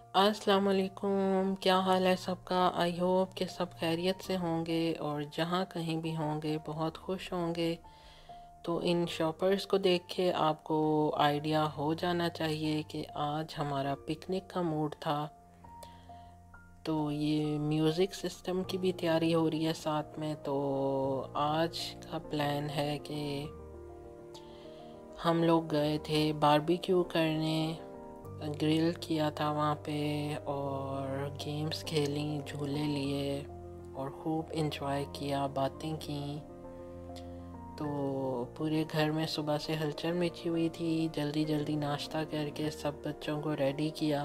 अस्सलाम वालेकुम। क्या हाल है सबका। आई होप कि सब खैरियत से होंगे और जहाँ कहीं भी होंगे बहुत खुश होंगे। तो इन शॉपर्स को देख के आपको आइडिया हो जाना चाहिए कि आज हमारा पिकनिक का मूड था। तो ये म्यूज़िक सिस्टम की भी तैयारी हो रही है साथ में। तो आज का प्लान है कि हम लोग गए थे बारबेक्यू करने, ग्रिल किया था वहाँ पे और गेम्स खेली, झूले लिए और खूब इंजॉय किया, बातें की। तो पूरे घर में सुबह से हलचल मची हुई थी। जल्दी जल्दी नाश्ता करके सब बच्चों को रेडी किया।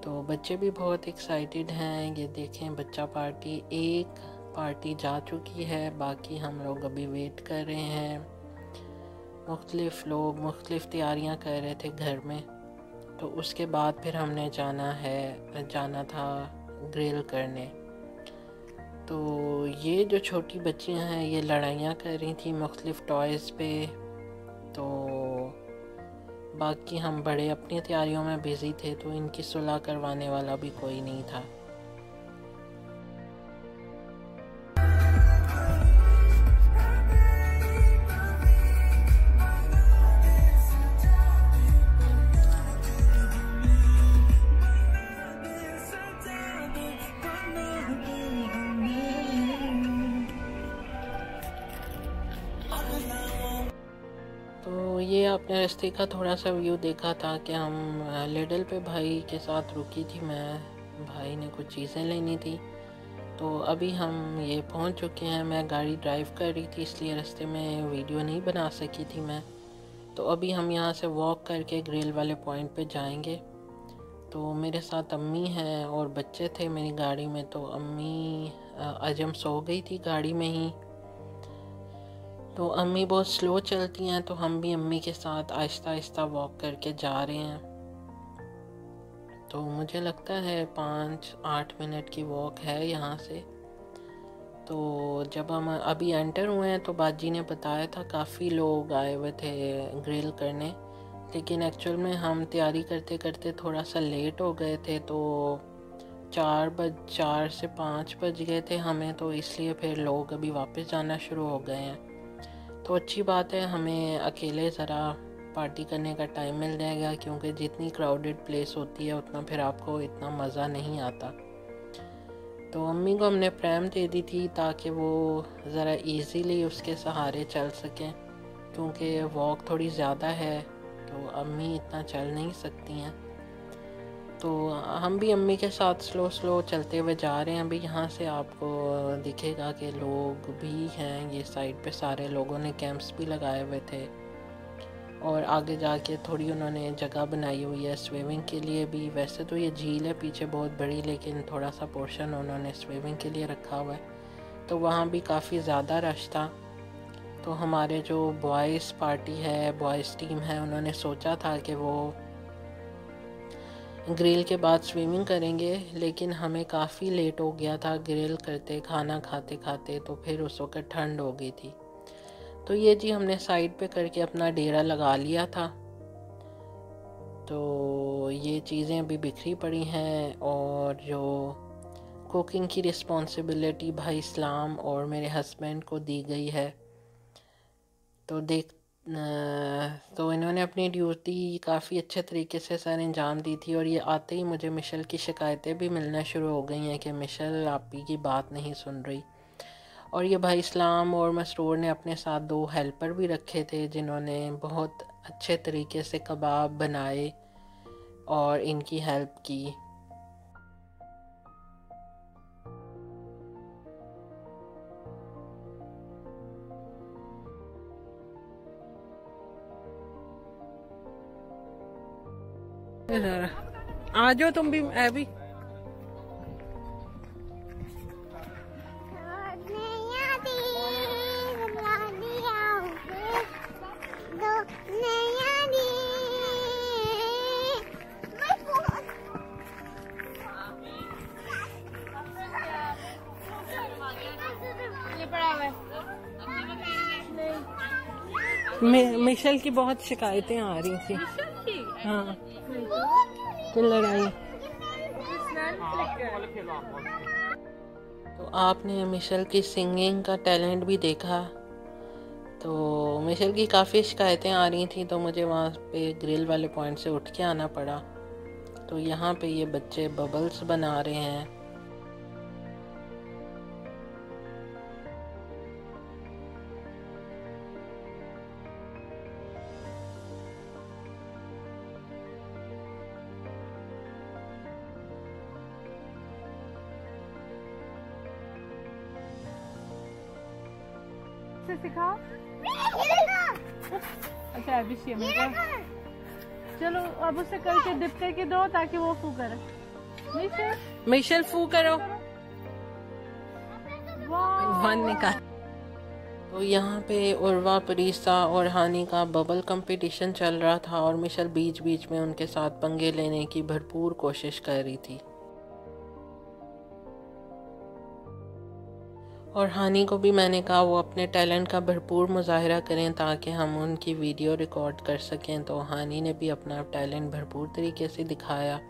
तो बच्चे भी बहुत एक्साइटेड हैं। ये देखें, बच्चा पार्टी एक पार्टी जा चुकी है, बाकी हम लोग अभी वेट कर रहे हैं। मुख्तलिफ़ लोग मुख्तलिफ़ तैयारियां कर रहे थे घर में। तो उसके बाद फिर हमने जाना था ग्रिल करने। तो ये जो छोटी बच्चियां हैं ये लड़ाइयाँ कर रही थी मुख्तलिफ़ टॉयज़ पे। तो बाकी हम बड़े अपनी तैयारियों में बिज़ी थे, तो इनकी सुलह करवाने वाला भी कोई नहीं था। तो ये आपने रास्ते का थोड़ा सा व्यू देखा था कि हम लिडल पे भाई के साथ रुकी थी मैं। भाई ने कुछ चीज़ें लेनी थी। तो अभी हम ये पहुंच चुके हैं। मैं गाड़ी ड्राइव कर रही थी, इसलिए रास्ते में वीडियो नहीं बना सकी थी मैं। तो अभी हम यहाँ से वॉक करके ग्रिल वाले पॉइंट पे जाएंगे। तो मेरे साथ अम्मी हैं और बच्चे थे मेरी गाड़ी में। तो अम्मी अजम सो गई थी गाड़ी में ही। तो अम्मी बहुत स्लो चलती हैं, तो हम भी अम्मी के साथ आहिस्ता आहिस्ता वॉक करके जा रहे हैं। तो मुझे लगता है 5-8 मिनट की वॉक है यहाँ से। तो जब हम अभी एंटर हुए हैं तो बाजी ने बताया था काफ़ी लोग आए हुए थे ग्रिल करने, लेकिन एक्चुअल में हम तैयारी करते करते थोड़ा सा लेट हो गए थे। तो 4 से 5 बज गए थे हमें, तो इसलिए फिर लोग अभी वापस जाना शुरू हो गए हैं। तो अच्छी बात है, हमें अकेले ज़रा पार्टी करने का टाइम मिल जाएगा, क्योंकि जितनी क्राउडेड प्लेस होती है उतना फिर आपको इतना मज़ा नहीं आता। तो अम्मी को हमने प्रैम दे दी थी ताकि वो ज़रा इजीली उसके सहारे चल सकें, क्योंकि वॉक थोड़ी ज़्यादा है तो अम्मी इतना चल नहीं सकती हैं। तो हम भी अम्मी के साथ स्लो स्लो चलते हुए जा रहे हैं। अभी यहाँ से आपको दिखेगा कि लोग भी हैं। ये साइड पे सारे लोगों ने कैंप्स भी लगाए हुए थे और आगे जाके थोड़ी उन्होंने जगह बनाई हुई है स्विमिंग के लिए भी। वैसे तो ये झील है पीछे बहुत बड़ी, लेकिन थोड़ा सा पोर्शन उन्होंने स्विमिंग के लिए रखा हुआ है। तो वहाँ भी काफ़ी ज़्यादा रश था। तो हमारे जो बॉयज़ पार्टी है, बॉयज़ टीम है, उन्होंने सोचा था कि वो ग्रिल के बाद स्विमिंग करेंगे, लेकिन हमें काफ़ी लेट हो गया था ग्रिल करते, खाना खाते खाते। तो फिर उस वक्त ठंड हो गई थी। तो ये जी हमने साइड पे करके अपना डेरा लगा लिया था। तो ये चीज़ें अभी बिखरी पड़ी हैं और जो कुकिंग की रिस्पॉन्सिबिलिटी भाई इस्लाम और मेरे हस्बैंड को दी गई है। तो इन्होंने अपनी ड्यूटी काफ़ी अच्छे तरीके से सर अंजाम दी थी। और ये आते ही मुझे मिशेल की शिकायतें भी मिलना शुरू हो गई हैं कि मिशेल आपी की बात नहीं सुन रही। और ये भाई इस्लाम और मसरूर ने अपने साथ 2 हेल्पर भी रखे थे, जिन्होंने बहुत अच्छे तरीके से कबाब बनाए और इनकी हेल्प की। आ जाओ तुम भी अभी। मिशेल की बहुत शिकायतें आ रही थी। हाँ, तो लड़ाई तो आपने मिशेल की सिंगिंग का टैलेंट भी देखा। तो मिशेल की काफ़ी शिकायतें आ रही थी, तो मुझे वहाँ पे ग्रिल वाले पॉइंट से उठ के आना पड़ा। तो यहाँ पे ये बच्चे बबल्स बना रहे हैं। सिखाओ। अच्छा अभी चलो अब उसे करके डिप करके दो ताकि वो फू करे। मिशेल फू करो। वाह। वन निकाल। तो यहाँ पे उर्वा, परीसा और हानी का बबल कंपटीशन चल रहा था और मिशेल बीच बीच में उनके साथ पंगे लेने की भरपूर कोशिश कर रही थी। और हानी को भी मैंने कहा वो अपने टैलेंट का भरपूर मुजाहरा करें ताकि हम उनकी वीडियो रिकॉर्ड कर सकें। तो हानी ने भी अपना टैलेंट भरपूर तरीके से दिखाया।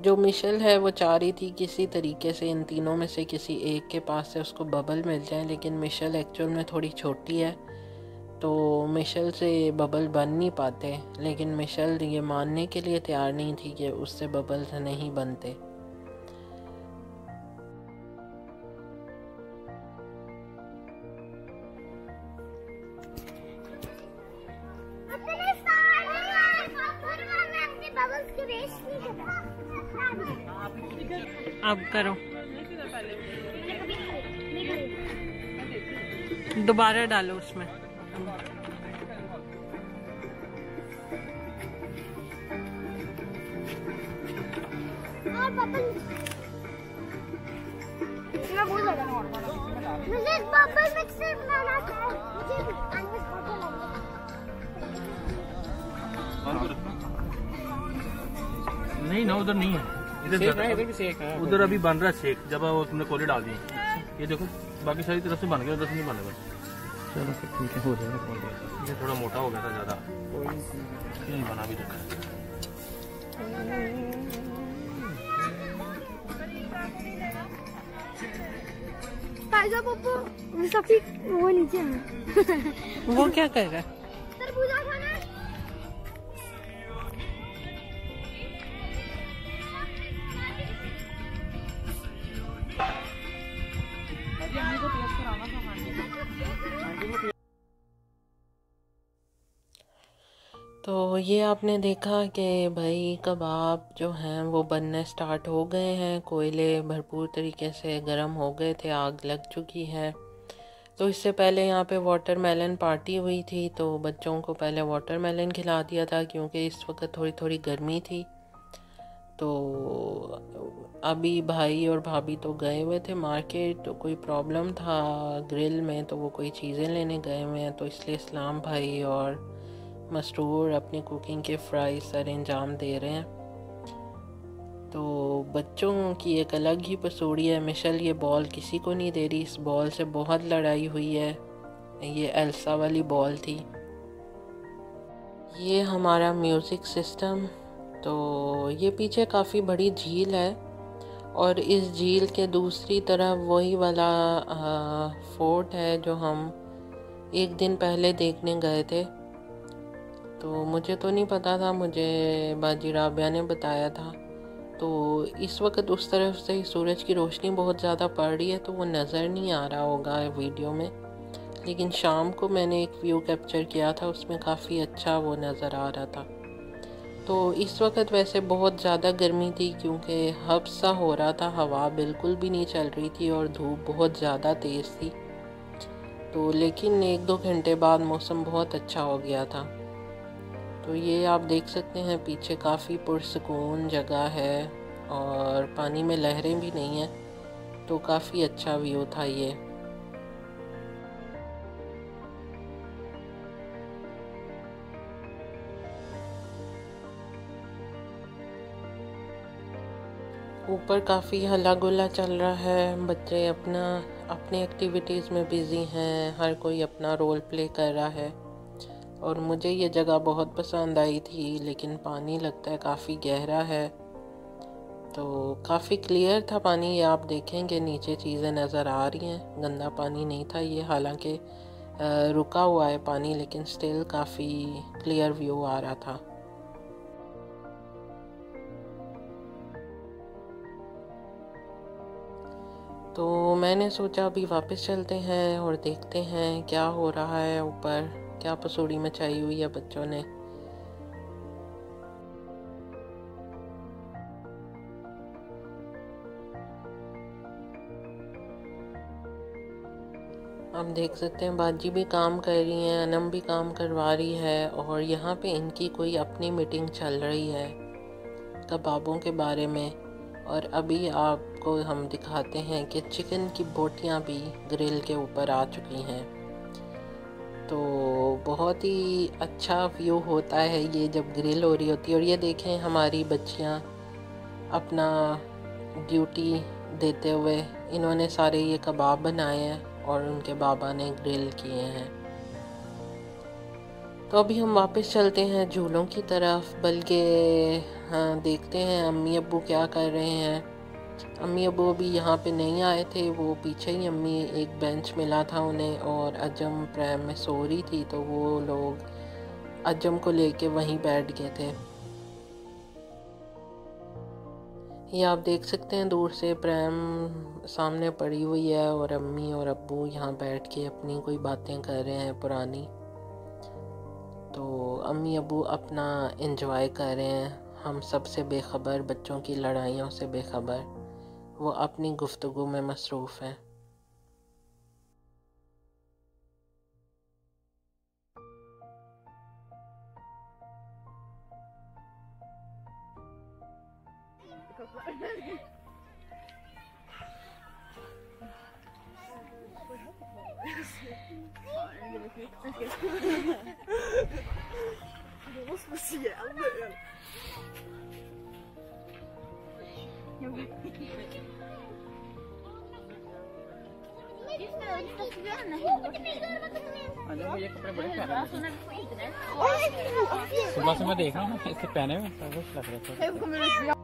जो मिशेल है वो चाह रही थी किसी तरीके से इन तीनों में से किसी एक के पास से उसको बबल मिल जाए, लेकिन मिशेल एक्चुअल में थोड़ी छोटी है तो मिशेल से बबल बन नहीं पाते। लेकिन मिशेल ये मानने के लिए तैयार नहीं थी कि उससे बबल्स नहीं बनते। अब करो, दोबारा डालो उसमें। मुझे बबल मिक्सर बनाना था। नहीं ना, उधर नहीं है, इधर भी शेक है। उधर अभी बन रहा है शेक, जब वो तुमने कोले डाल दी। ये देखो बाकी सारी तरफ से बन गया, उधर से नहीं बनेगा। चलो ठीक है, हो जाएगा। ये थोड़ा मोटा हो गया था ज्यादा, नहीं बना भी देखा। पप्पू सफेद वो नीचे है। वो क्या कर रहा है? तरबूजा खाना। तो ये आपने देखा कि भाई कबाब जो हैं वो बनने स्टार्ट हो गए हैं। कोयले भरपूर तरीके से गर्म हो गए थे, आग लग चुकी है। तो इससे पहले यहाँ पे वाटरमेलन पार्टी हुई थी, तो बच्चों को पहले वाटरमेलन खिला दिया था क्योंकि इस वक्त थोड़ी थोड़ी गर्मी थी। तो अभी भाई और भाभी तो गए हुए थे मार्केट, तो कोई प्रॉब्लम था ग्रिल में तो वो कोई चीज़ें लेने गए हुए हैं, तो इसलिए इस्लाम भाई और मसरूर अपनी कुकिंग के फ्राई सर अंजाम दे रहे हैं। तो बच्चों की एक अलग ही पसूड़ी है। मिशेल ये बॉल किसी को नहीं दे रही, इस बॉल से बहुत लड़ाई हुई है। ये एल्सा वाली बॉल थी। ये हमारा म्यूज़िक सिस्टम। तो ये पीछे काफ़ी बड़ी झील है और इस झील के दूसरी तरफ वही वाला फोर्ट है जो हम एक दिन पहले देखने गए थे। तो मुझे तो नहीं पता था, मुझे बाजी राबिया ने बताया था। तो इस वक्त उस तरफ से सूरज की रोशनी बहुत ज़्यादा पड़ रही है तो वो नज़र नहीं आ रहा होगा वीडियो में, लेकिन शाम को मैंने एक व्यू कैप्चर किया था, उसमें काफ़ी अच्छा वो नज़र आ रहा था। तो इस वक्त वैसे बहुत ज़्यादा गर्मी थी क्योंकि हब्स सा हो रहा था, हवा बिल्कुल भी नहीं चल रही थी और धूप बहुत ज़्यादा तेज़ थी। तो लेकिन 1-2 घंटे बाद मौसम बहुत अच्छा हो गया था। तो ये आप देख सकते हैं पीछे काफ़ी पुरसकून जगह है और पानी में लहरें भी नहीं हैं, तो काफ़ी अच्छा व्यू था ये। ऊपर काफ़ी हल्ला गुल्ला चल रहा है, बच्चे अपने एक्टिविटीज़ में बिज़ी हैं, हर कोई अपना रोल प्ले कर रहा है। और मुझे ये जगह बहुत पसंद आई थी, लेकिन पानी लगता है काफ़ी गहरा है तो काफ़ी क्लियर था पानी। ये आप देखेंगे नीचे चीज़ें नज़र आ रही हैं, गंदा पानी नहीं था ये, हालांकि रुका हुआ है पानी, लेकिन स्टिल काफ़ी क्लियर व्यू आ रहा था। तो मैंने सोचा अभी वापस चलते हैं और देखते हैं क्या हो रहा है ऊपर, क्या पसूड़ी मचाई हुई है बच्चों ने। आप देख सकते हैं बाजी भी काम कर रही हैं, अनम भी काम करवा रही है, और यहाँ पे इनकी कोई अपनी मीटिंग चल रही है कबाबों के बारे में। और अभी आपको हम दिखाते हैं कि चिकन की बोटियाँ भी ग्रिल के ऊपर आ चुकी हैं। तो बहुत ही अच्छा व्यू होता है ये जब ग्रिल हो रही होती है। और ये देखें हमारी बच्चियाँ अपना ड्यूटी देते हुए, इन्होंने सारे ये कबाब बनाए हैं और उनके बाबा ने ग्रिल किए हैं। तो अभी हम वापस चलते हैं झूलों की तरफ, बल्कि हाँ देखते हैं अम्मी अब्बू क्या कर रहे हैं। अम्मी अब्बू अभी यहाँ पे नहीं आए थे, वो पीछे ही अम्मी एक बेंच मिला था उन्हें, और अजम प्रैम में सो रही थी, तो वो लोग अजम को लेके वहीं बैठ गए थे। ये आप देख सकते हैं दूर से प्रैम सामने पड़ी हुई है, और अम्मी और अब्बू यहाँ बैठ के अपनी कोई बातें कर रहे हैं पुरानी। तो अम्मी अब्बू अपना एंजॉय कर रहे हैं, हम सब से बेखबर, बच्चों की लड़ाइयों से बेखबर, वो अपनी गुफ्तगू में मसरूफ़ हैं। ये कपड़े बड़े प्यारे सुबह से मैं देख रहा हूँ इससे पहने में लग रहा।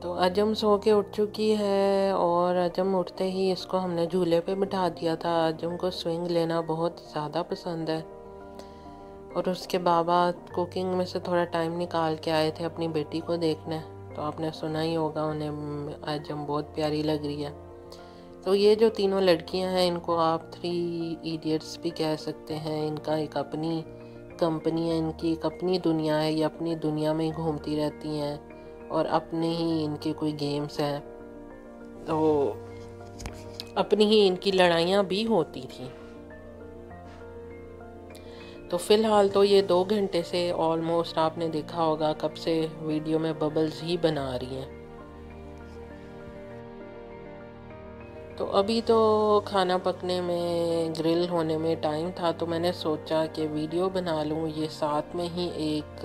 तो अजम सो के उठ चुकी है, और अजम उठते ही इसको हमने झूले पे बिठा दिया था। अजम को स्विंग लेना बहुत ज़्यादा पसंद है, और उसके बाबा कुकिंग में से थोड़ा टाइम निकाल के आए थे अपनी बेटी को देखने। तो आपने सुना ही होगा, उन्हें अजम बहुत प्यारी लग रही है। तो ये जो तीनों लड़कियां हैं, इनको आप 3 इडियट्स भी कह सकते हैं। इनका एक अपनी कंपनी है, इनकी एक अपनी दुनिया है, ये अपनी दुनिया में ही घूमती रहती हैं, और अपने ही इनके कोई गेम्स हैं। तो अपनी ही इनकी लड़ाइयाँ भी होती थी। तो फ़िलहाल तो ये 2 घंटे से ऑलमोस्ट, आपने देखा होगा कब से वीडियो में बबल्स ही बना रही हैं। तो अभी तो खाना पकने में, ग्रिल होने में टाइम था, तो मैंने सोचा कि वीडियो बना लूँ। ये साथ में ही एक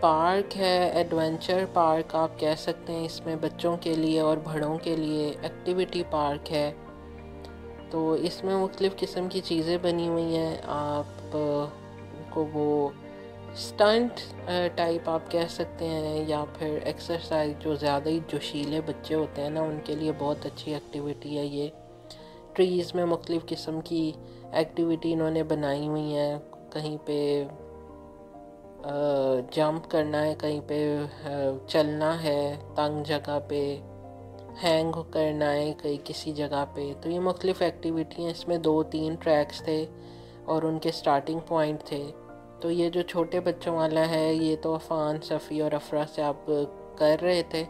पार्क है, एडवेंचर पार्क आप कह सकते हैं। इसमें बच्चों के लिए और बड़ों के लिए एक्टिविटी पार्क है। तो इसमें मुख्तलिफ़ किस्म की चीज़ें बनी हुई हैं। आप को वो स्टंट टाइप आप कह सकते हैं, या फिर एक्सरसाइज, जो ज़्यादा ही जोशीले बच्चे होते हैं ना, उनके लिए बहुत अच्छी एक्टिविटी है ये। ट्रीज़ में मुख्तलिफ़ किस्म की एक्टिविटी इन्होंने बनाई हुई हैं। कहीं पे जंप करना है, कहीं पे चलना है तंग जगह पे, हैंग करना है कहीं किसी जगह पे। तो ये मुख्तलिफ़ एक्टिविटी हैं। इसमें 2-3 ट्रैक्स थे और उनके स्टार्टिंग पॉइंट थे। तो ये जो छोटे बच्चों वाला है, ये तो अफ़ान, सफ़ी और अफरा से आप कर रहे थे।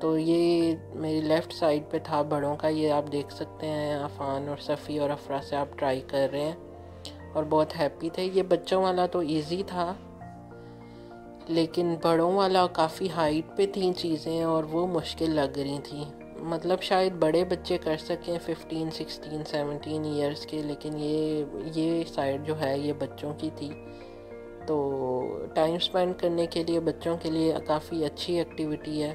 तो ये मेरी लेफ़्ट साइड पे था बड़ों का, ये आप देख सकते हैं अफ़ान और सफ़ी और अफरा से आप ट्राई कर रहे हैं और बहुत हैप्पी थे। ये बच्चों वाला तो इजी था, लेकिन बड़ों वाला काफ़ी हाइट पे थी चीज़ें और वो मुश्किल लग रही थी। मतलब शायद बड़े बच्चे कर सकें 15, 16, 17 ईयर्स के, लेकिन ये साइड जो है ये बच्चों की थी। तो टाइम स्पेंड करने के लिए बच्चों के लिए काफ़ी अच्छी एक्टिविटी है।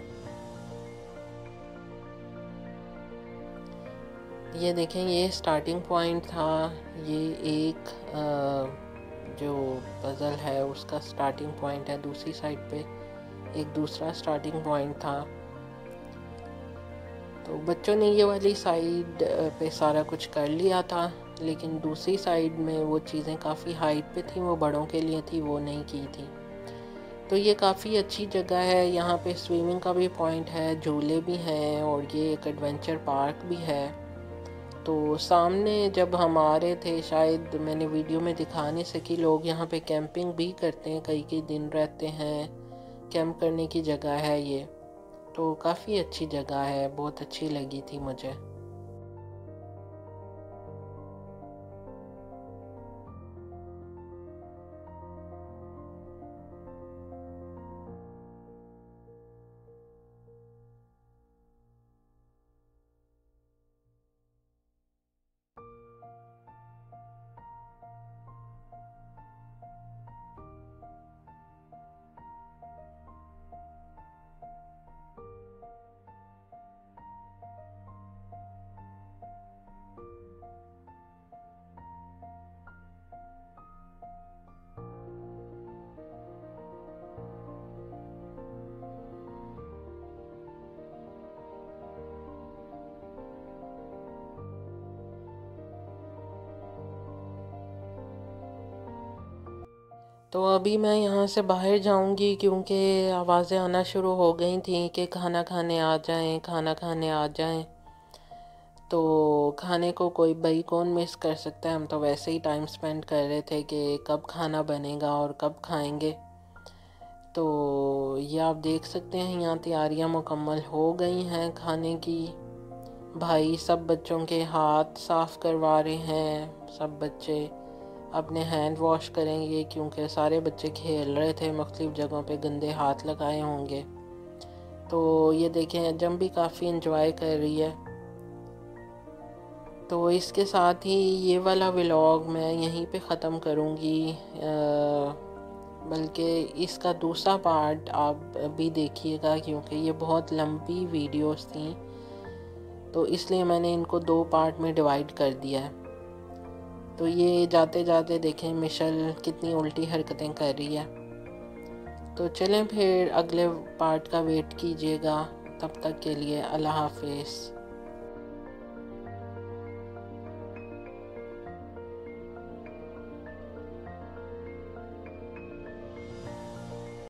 ये देखें, ये स्टार्टिंग पॉइंट था। ये एक जो पज़ल है उसका स्टार्टिंग पॉइंट है। दूसरी साइड पे एक दूसरा स्टार्टिंग पॉइंट था। तो बच्चों ने ये वाली साइड पे सारा कुछ कर लिया था, लेकिन दूसरी साइड में वो चीज़ें काफ़ी हाइट पे थी, वो बड़ों के लिए थी, वो नहीं की थी। तो ये काफ़ी अच्छी जगह है। यहाँ पे स्विमिंग का भी पॉइंट है, झूले भी हैं और ये एक एडवेंचर पार्क भी है। तो सामने जब हम आ रहे थे, शायद मैंने वीडियो में दिखा नहीं सकी, लोग यहाँ पे कैंपिंग भी करते हैं, कई कई दिन रहते हैं। कैंप करने की जगह है ये, तो काफ़ी अच्छी जगह है, बहुत अच्छी लगी थी मुझे। तो अभी मैं यहाँ से बाहर जाऊँगी क्योंकि आवाज़ें आना शुरू हो गई थी कि खाना खाने आ जाएं, खाना खाने आ जाएं। तो खाने को कोई भाई कौन मिस कर सकता है, हम तो वैसे ही टाइम स्पेंड कर रहे थे कि कब खाना बनेगा और कब खाएंगे। तो ये आप देख सकते हैं यहाँ तैयारियाँ मुकम्मल हो गई हैं खाने की। भाई सब बच्चों के हाथ साफ़ करवा रहे हैं, सब बच्चे अपने हैंड वॉश करेंगे क्योंकि सारे बच्चे खेल रहे थे, मुख्तलिफ़ जगहों पे गंदे हाथ लगाए होंगे। तो ये देखें, जम भी काफ़ी इंजॉय कर रही है। तो इसके साथ ही ये वाला व्लॉग मैं यहीं पे ख़त्म करूँगी, बल्कि इसका दूसरा पार्ट आप भी देखिएगा क्योंकि ये बहुत लंबी वीडियोस थी, तो इसलिए मैंने इनको 2 पार्ट में डिवाइड कर दिया है। तो ये जाते जाते देखें मिशेल कितनी उल्टी हरकतें कर रही है। तो चलें फिर अगले पार्ट का वेट कीजिएगा, तब तक के लिए अल्लाह हाफिज़।